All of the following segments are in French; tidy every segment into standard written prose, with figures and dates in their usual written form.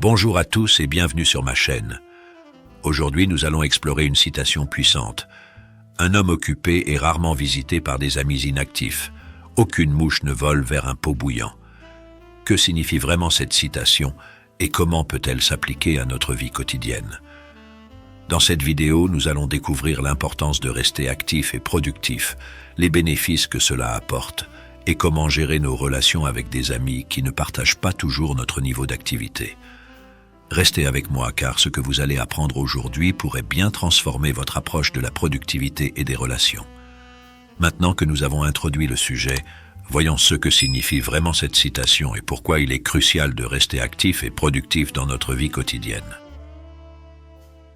Bonjour à tous et bienvenue sur ma chaîne. Aujourd'hui, nous allons explorer une citation puissante. Un homme occupé est rarement visité par des amis inactifs. Aucune mouche ne vole vers un pot bouillant. Que signifie vraiment cette citation et comment peut-elle s'appliquer à notre vie quotidienne? Dans cette vidéo, nous allons découvrir l'importance de rester actif et productif, les bénéfices que cela apporte et comment gérer nos relations avec des amis qui ne partagent pas toujours notre niveau d'activité. Restez avec moi car ce que vous allez apprendre aujourd'hui pourrait bien transformer votre approche de la productivité et des relations. Maintenant que nous avons introduit le sujet, voyons ce que signifie vraiment cette citation et pourquoi il est crucial de rester actif et productif dans notre vie quotidienne.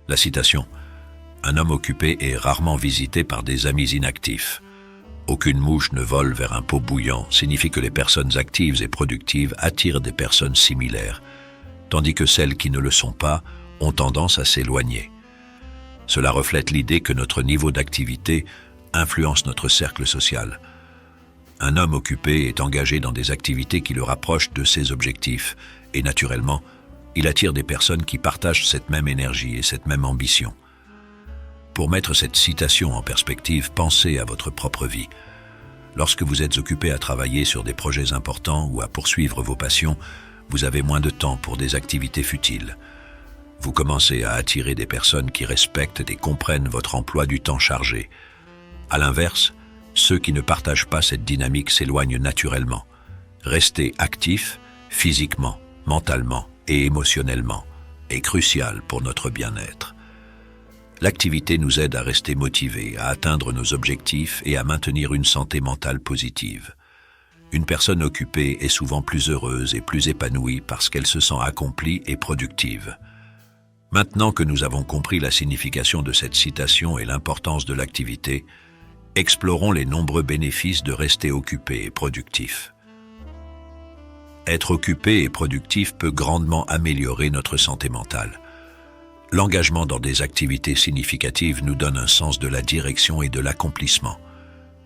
La citation « Un homme occupé est rarement visité par des amis inactifs. Aucune mouche ne vole vers un pot bouillant » signifie que les personnes actives et productives attirent des personnes similaires, tandis que celles qui ne le sont pas ont tendance à s'éloigner. Cela reflète l'idée que notre niveau d'activité influence notre cercle social. Un homme occupé est engagé dans des activités qui le rapprochent de ses objectifs et naturellement, il attire des personnes qui partagent cette même énergie et cette même ambition. Pour mettre cette citation en perspective, pensez à votre propre vie. Lorsque vous êtes occupé à travailler sur des projets importants ou à poursuivre vos passions, vous avez moins de temps pour des activités futiles. Vous commencez à attirer des personnes qui respectent et comprennent votre emploi du temps chargé. À l'inverse, ceux qui ne partagent pas cette dynamique s'éloignent naturellement. Rester actif, physiquement, mentalement et émotionnellement, est crucial pour notre bien-être. L'activité nous aide à rester motivés, à atteindre nos objectifs et à maintenir une santé mentale positive. Une personne occupée est souvent plus heureuse et plus épanouie parce qu'elle se sent accomplie et productive. Maintenant que nous avons compris la signification de cette citation et l'importance de l'activité, explorons les nombreux bénéfices de rester occupé et productif. Être occupé et productif peut grandement améliorer notre santé mentale. L'engagement dans des activités significatives nous donne un sens de la direction et de l'accomplissement.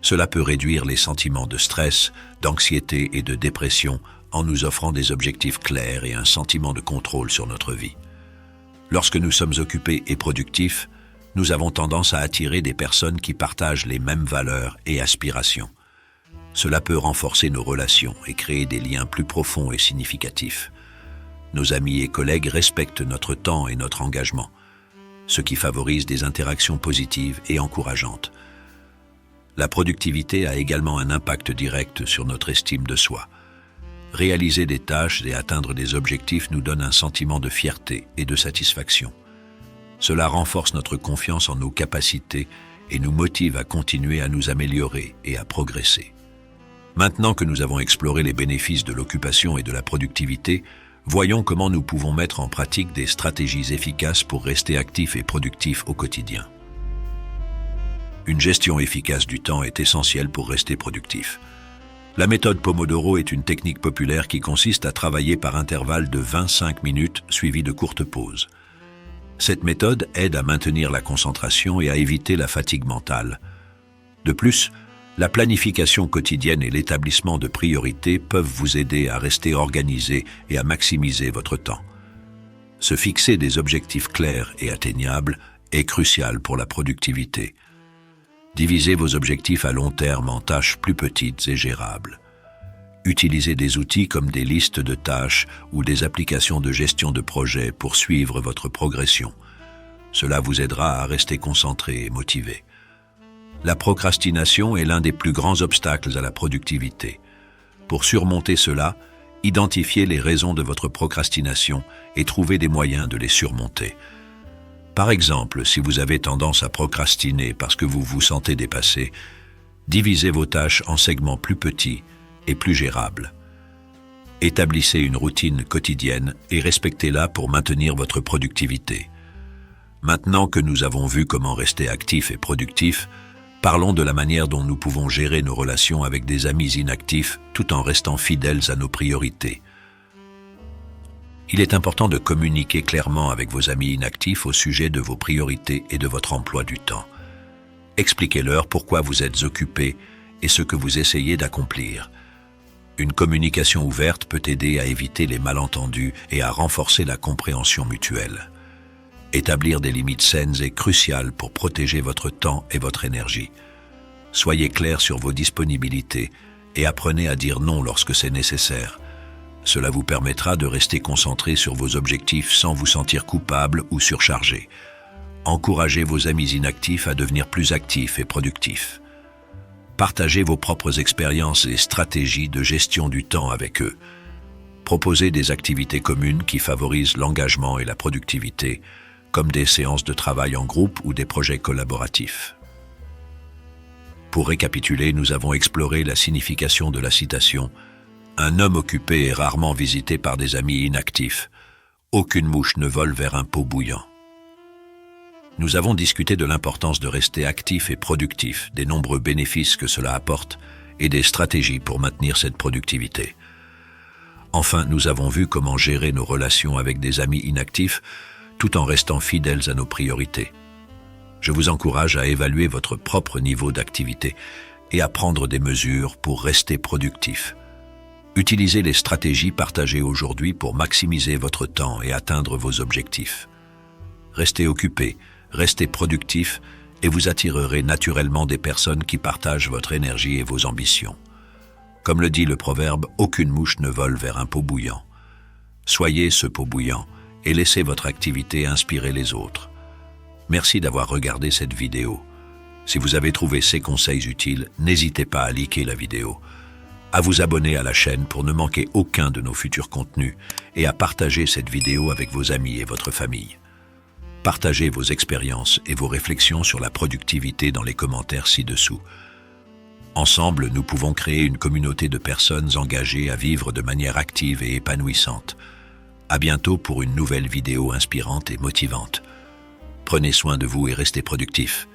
Cela peut réduire les sentiments de stress, d'anxiété et de dépression en nous offrant des objectifs clairs et un sentiment de contrôle sur notre vie. Lorsque nous sommes occupés et productifs, nous avons tendance à attirer des personnes qui partagent les mêmes valeurs et aspirations. Cela peut renforcer nos relations et créer des liens plus profonds et significatifs. Nos amis et collègues respectent notre temps et notre engagement, ce qui favorise des interactions positives et encourageantes. La productivité a également un impact direct sur notre estime de soi. Réaliser des tâches et atteindre des objectifs nous donne un sentiment de fierté et de satisfaction. Cela renforce notre confiance en nos capacités et nous motive à continuer à nous améliorer et à progresser. Maintenant que nous avons exploré les bénéfices de l'occupation et de la productivité, voyons comment nous pouvons mettre en pratique des stratégies efficaces pour rester actifs et productifs au quotidien. Une gestion efficace du temps est essentielle pour rester productif. La méthode Pomodoro est une technique populaire qui consiste à travailler par intervalles de 25 minutes suivies de courtes pauses. Cette méthode aide à maintenir la concentration et à éviter la fatigue mentale. De plus, la planification quotidienne et l'établissement de priorités peuvent vous aider à rester organisé et à maximiser votre temps. Se fixer des objectifs clairs et atteignables est crucial pour la productivité. Divisez vos objectifs à long terme en tâches plus petites et gérables. Utilisez des outils comme des listes de tâches ou des applications de gestion de projet pour suivre votre progression. Cela vous aidera à rester concentré et motivé. La procrastination est l'un des plus grands obstacles à la productivité. Pour surmonter cela, identifiez les raisons de votre procrastination et trouvez des moyens de les surmonter. Par exemple, si vous avez tendance à procrastiner parce que vous vous sentez dépassé, divisez vos tâches en segments plus petits et plus gérables. Établissez une routine quotidienne et respectez-la pour maintenir votre productivité. Maintenant que nous avons vu comment rester actifs et productifs, parlons de la manière dont nous pouvons gérer nos relations avec des amis inactifs tout en restant fidèles à nos priorités. Il est important de communiquer clairement avec vos amis inactifs au sujet de vos priorités et de votre emploi du temps. Expliquez-leur pourquoi vous êtes occupé et ce que vous essayez d'accomplir. Une communication ouverte peut aider à éviter les malentendus et à renforcer la compréhension mutuelle. Établir des limites saines est crucial pour protéger votre temps et votre énergie. Soyez clair sur vos disponibilités et apprenez à dire non lorsque c'est nécessaire. Cela vous permettra de rester concentré sur vos objectifs sans vous sentir coupable ou surchargé. Encouragez vos amis inactifs à devenir plus actifs et productifs. Partagez vos propres expériences et stratégies de gestion du temps avec eux. Proposez des activités communes qui favorisent l'engagement et la productivité, comme des séances de travail en groupe ou des projets collaboratifs. Pour récapituler, nous avons exploré la signification de la citation « Un homme occupé est rarement visité par des amis inactifs. Aucune mouche ne vole vers un pot bouillant. » Nous avons discuté de l'importance de rester actif et productif, des nombreux bénéfices que cela apporte et des stratégies pour maintenir cette productivité. Enfin, nous avons vu comment gérer nos relations avec des amis inactifs tout en restant fidèles à nos priorités. Je vous encourage à évaluer votre propre niveau d'activité et à prendre des mesures pour rester productif. Utilisez les stratégies partagées aujourd'hui pour maximiser votre temps et atteindre vos objectifs. Restez occupé, restez productif et vous attirerez naturellement des personnes qui partagent votre énergie et vos ambitions. Comme le dit le proverbe, aucune mouche ne vole vers un pot bouillant. Soyez ce pot bouillant et laissez votre activité inspirer les autres. Merci d'avoir regardé cette vidéo. Si vous avez trouvé ces conseils utiles, n'hésitez pas à liker la vidéo, à vous abonner à la chaîne pour ne manquer aucun de nos futurs contenus et à partager cette vidéo avec vos amis et votre famille. Partagez vos expériences et vos réflexions sur la productivité dans les commentaires ci-dessous. Ensemble, nous pouvons créer une communauté de personnes engagées à vivre de manière active et épanouissante. À bientôt pour une nouvelle vidéo inspirante et motivante. Prenez soin de vous et restez productifs.